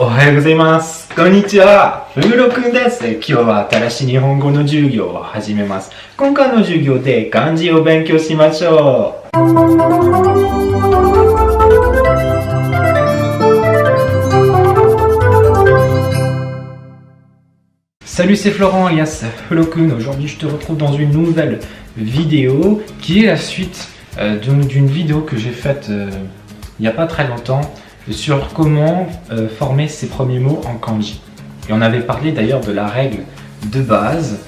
おはようございます。こんにちは。フーロくんです。今日は新しい日本語の授業を始めます。今回の授業で漢字を勉強しましょう。Salut, c'est Florent alias Flokun. Aujourd'hui, je te retrouve dans une nouvelle vidéo qui est la suite d'une vidéo que j'ai faite il n'y a pas très longtemps sur comment former ses premiers mots en kanji. Et on avait parlé d'ailleurs de la règle de base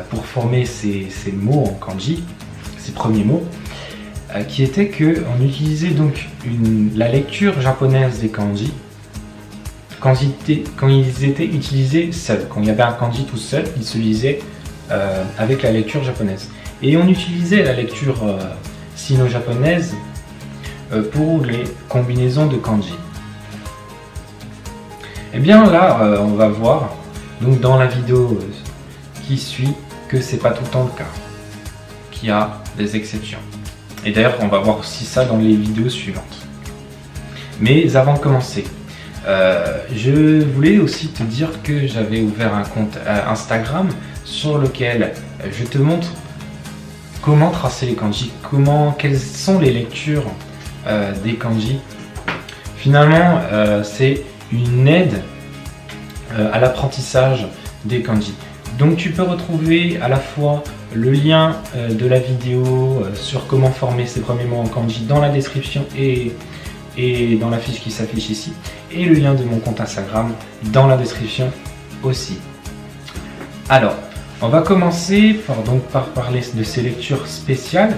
pour former ces mots en kanji, ces premiers mots, qui était qu'on utilisait donc la lecture japonaise des kanji quand ils étaient utilisés seuls. Quand il y avait un kanji tout seul, il se lisait avec la lecture japonaise. Et on utilisait la lecture sino-japonaise pour les combinaisons de kanji. Et bien là, on va voir donc dans la vidéo qui suit que c'est pas tout le temps le cas, qu'il y a des exceptions. Et d'ailleurs, on va voir aussi ça dans les vidéos suivantes. Mais avant de commencer, je voulais aussi te dire que j'avais ouvert un compte Instagram sur lequel je te montre comment tracer les kanji, quelles sont les lectures des kanji. Finalement, c'est une aide à l'apprentissage des kanji. Donc tu peux retrouver à la fois le lien de la vidéo sur comment former ses premiers mots en kanji dans la description et dans la fiche qui s'affiche ici, et le lien de mon compte Instagram dans la description aussi. Alors, on va commencer par parler de ces lectures spéciales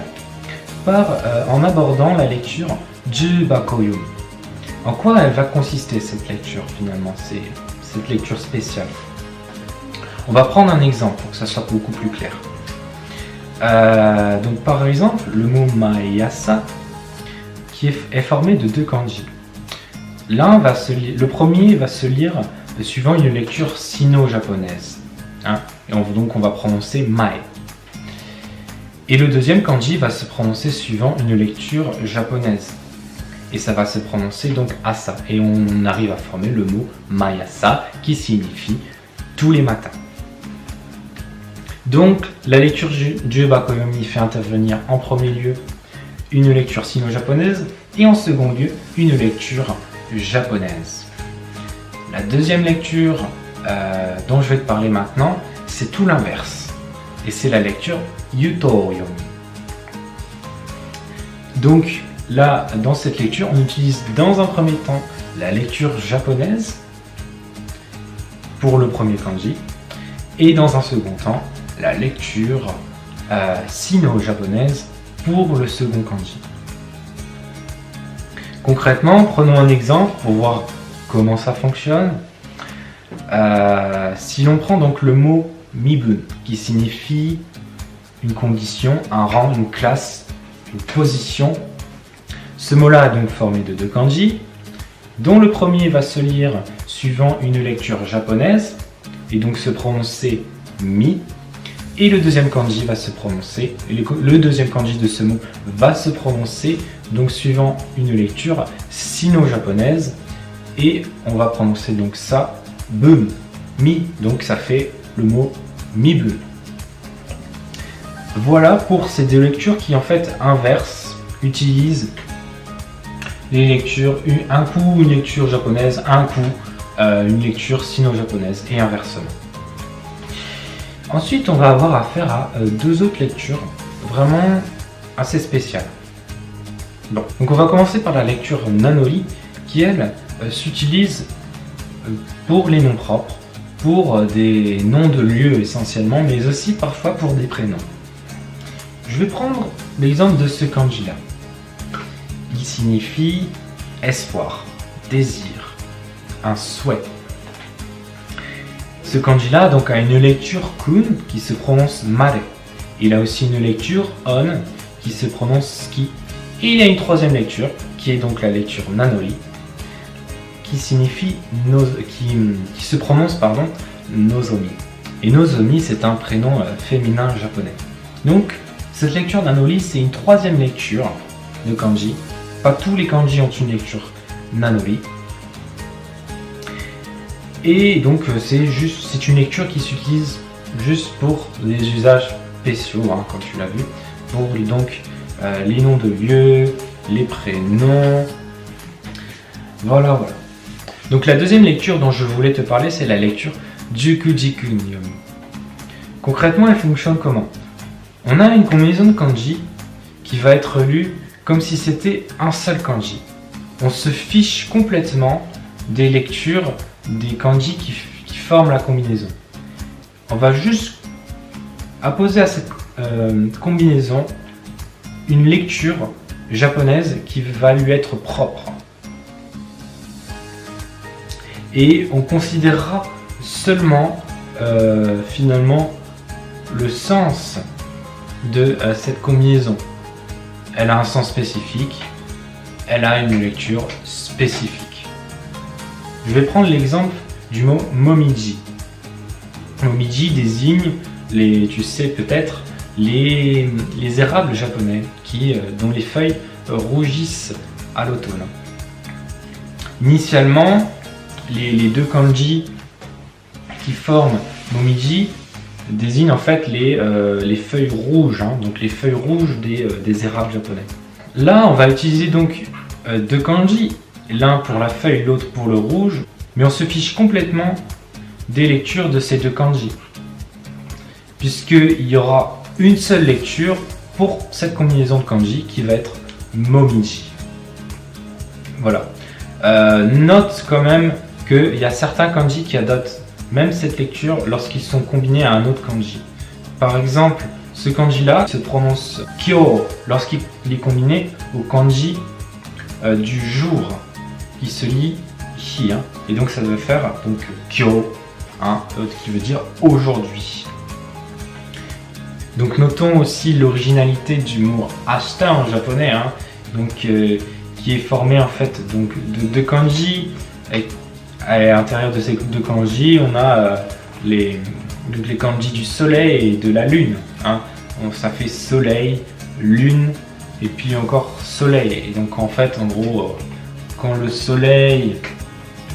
en abordant la lecture Jubakoyum. En quoi elle va consister cette lecture finalement, cette lecture spéciale? On va prendre un exemple pour que ça soit beaucoup plus clair. Donc par exemple, le mot Mayasa qui est formé de deux kanji. Le premier va se lire suivant une lecture sino-japonaise. Et donc on va prononcer Mae. Et le deuxième kanji va se prononcer suivant une lecture japonaise. Et ça va se prononcer donc Asa. Et on arrive à former le mot Mayasa qui signifie tous les matins. Donc la lecture Jubakoyomi fait intervenir en premier lieu une lecture sino-japonaise et en second lieu une lecture japonaise. La deuxième lecture dont je vais te parler maintenant, c'est tout l'inverse. Et c'est la lecture Yutoyomi. Donc là, dans cette lecture, on utilise dans un premier temps la lecture japonaise pour le premier kanji et dans un second temps la lecture sino-japonaise pour le second kanji. Concrètement, prenons un exemple pour voir comment ça fonctionne. Si l'on prend donc le mot mibun qui signifie une condition, un rang, une classe, une position. Ce mot-là est donc formé de deux kanji, dont le premier va se lire suivant une lecture japonaise, et donc se prononcer mi, et le deuxième kanji va se prononcer, le deuxième kanji de ce mot va se prononcer donc suivant une lecture sino-japonaise, et on va prononcer donc ça, bum, mi, donc ça fait le mot mibun. Voilà pour ces deux lectures qui en fait inversent, utilisent les lectures, un coup une lecture japonaise, un coup une lecture sino-japonaise et inversement. Ensuite, on va avoir affaire à deux autres lectures vraiment assez spéciales. Bon, donc on va commencer par la lecture Nanori qui elle s'utilise pour les noms propres, pour des noms de lieux essentiellement, mais aussi parfois pour des prénoms. Je vais prendre l'exemple de ce kanji là. Il signifie espoir, désir, un souhait. Ce kanji là donc a une lecture kun qui se prononce mare. Il a aussi une lecture on qui se prononce ki. Et il y a une troisième lecture qui est donc la lecture nanori qui signifie qui se prononce nozomi. Et nozomi c'est un prénom féminin japonais. Donc cette lecture nanori c'est une troisième lecture de kanji. Pas tous les kanji ont une lecture nanori. Et donc c'est une lecture qui s'utilise juste pour les usages spéciaux, hein, comme tu l'as vu, pour donc les noms de lieux, les prénoms. Voilà. Donc la deuxième lecture dont je voulais te parler, c'est la lecture Jukujiku Nyomi. Concrètement, elle fonctionne comment? On a une combinaison de kanji qui va être lue comme si c'était un seul kanji. On se fiche complètement des lectures des kanji qui forment la combinaison. On va juste apposer à cette combinaison une lecture japonaise qui va lui être propre. Et on considérera seulement finalement le sens de cette combinaison. Elle a un sens spécifique, elle a une lecture spécifique. Je vais prendre l'exemple du mot momiji. Momiji désigne tu sais peut-être, les érables japonais dont les feuilles rougissent à l'automne. Initialement, les deux kanji qui forment momiji désignent en fait les feuilles rouges, hein, donc les feuilles rouges des érables japonais. Là, on va utiliser donc deux kanji, l'un pour la feuille, l'autre pour le rouge, mais on se fiche complètement des lectures de ces deux kanji, puisqu'il y aura une seule lecture pour cette combinaison de kanji qui va être momiji. Voilà. Note quand même qu'il y a certains kanji qui adoptent même cette lecture lorsqu'ils sont combinés à un autre kanji. Par exemple, ce kanji-là se prononce kyo lorsqu'il est combiné au kanji du jour, qui se lit hi, hein, et donc ça doit faire donc kyo, hein, qui veut dire aujourd'hui. Donc notons aussi l'originalité du mot ashita en japonais, hein, donc qui est formé en fait donc de deux kanji. Et à l'intérieur de ces deux kanji, on a les kanji du soleil et de la lune, hein. Ça fait soleil, lune et puis encore soleil. Et donc en fait, en gros, quand le soleil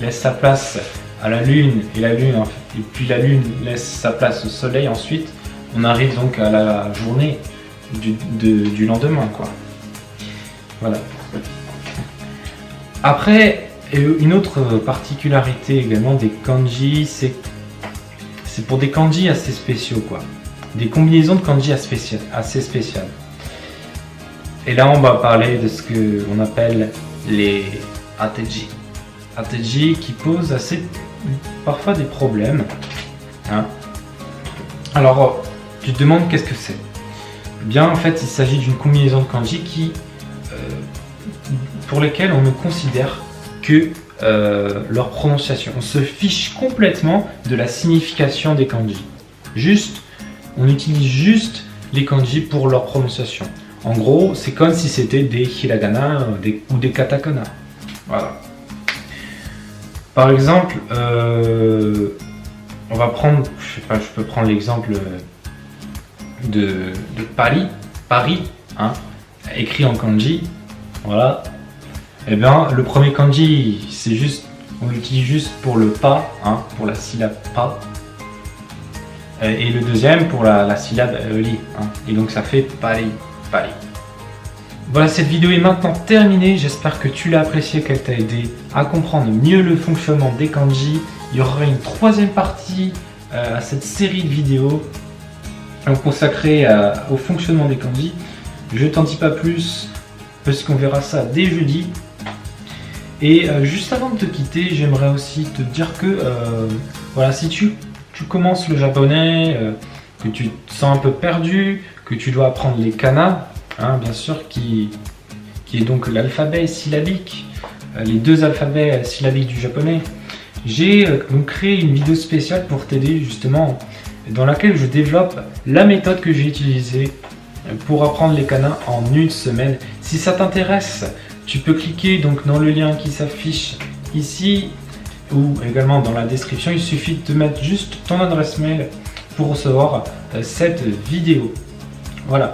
laisse sa place à la lune et puis la lune laisse sa place au soleil, ensuite on arrive donc à la journée du lendemain, quoi. Voilà. Après, une autre particularité également des kanji, c'est pour des kanji assez spéciaux, quoi. Des combinaisons de kanji assez spéciales. Et là, on va parler de ce qu'on appelle les ateji. Ateji qui posent parfois des problèmes, hein. Alors, tu te demandes qu'est-ce que c'est? Bien, en fait, il s'agit d'une combinaison de kanji pour lesquelles on ne considère que leur prononciation. On se fiche complètement de la signification des kanji. On utilise juste les kanji pour leur prononciation. En gros, c'est comme si c'était des hiragana ou des katakana. Voilà. Par exemple, on va prendre, je peux prendre l'exemple de Paris, hein, écrit en kanji. Voilà. Et bien, le premier kanji, on l'utilise juste pour le pas, hein, pour la syllabe pas. Et le deuxième pour la syllabe li, hein. Et donc ça fait Paris. Voilà, cette vidéo est maintenant terminée. J'espère que tu l'as appréciée, qu'elle t'a aidé à comprendre mieux le fonctionnement des kanji. Il y aura une troisième partie à cette série de vidéos consacrée au fonctionnement des kanji. Je t'en dis pas plus parce qu'on verra ça dès jeudi. Et juste avant de te quitter, j'aimerais aussi te dire que voilà, si tu commences le japonais, que tu te sens un peu perdu, que tu dois apprendre les kana, hein, bien sûr, qui est donc l'alphabet syllabique, les deux alphabets syllabiques du japonais, j'ai donc créé une vidéo spéciale pour t'aider justement, dans laquelle je développe la méthode que j'ai utilisée pour apprendre les kana en une semaine. Si ça t'intéresse, tu peux cliquer donc dans le lien qui s'affiche ici ou également dans la description. Il suffit de mettre juste ton adresse mail pour recevoir cette vidéo. Voilà.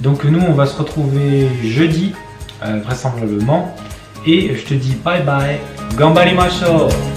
Donc nous, on va se retrouver jeudi, vraisemblablement. Et je te dis bye bye. Gambarimashou!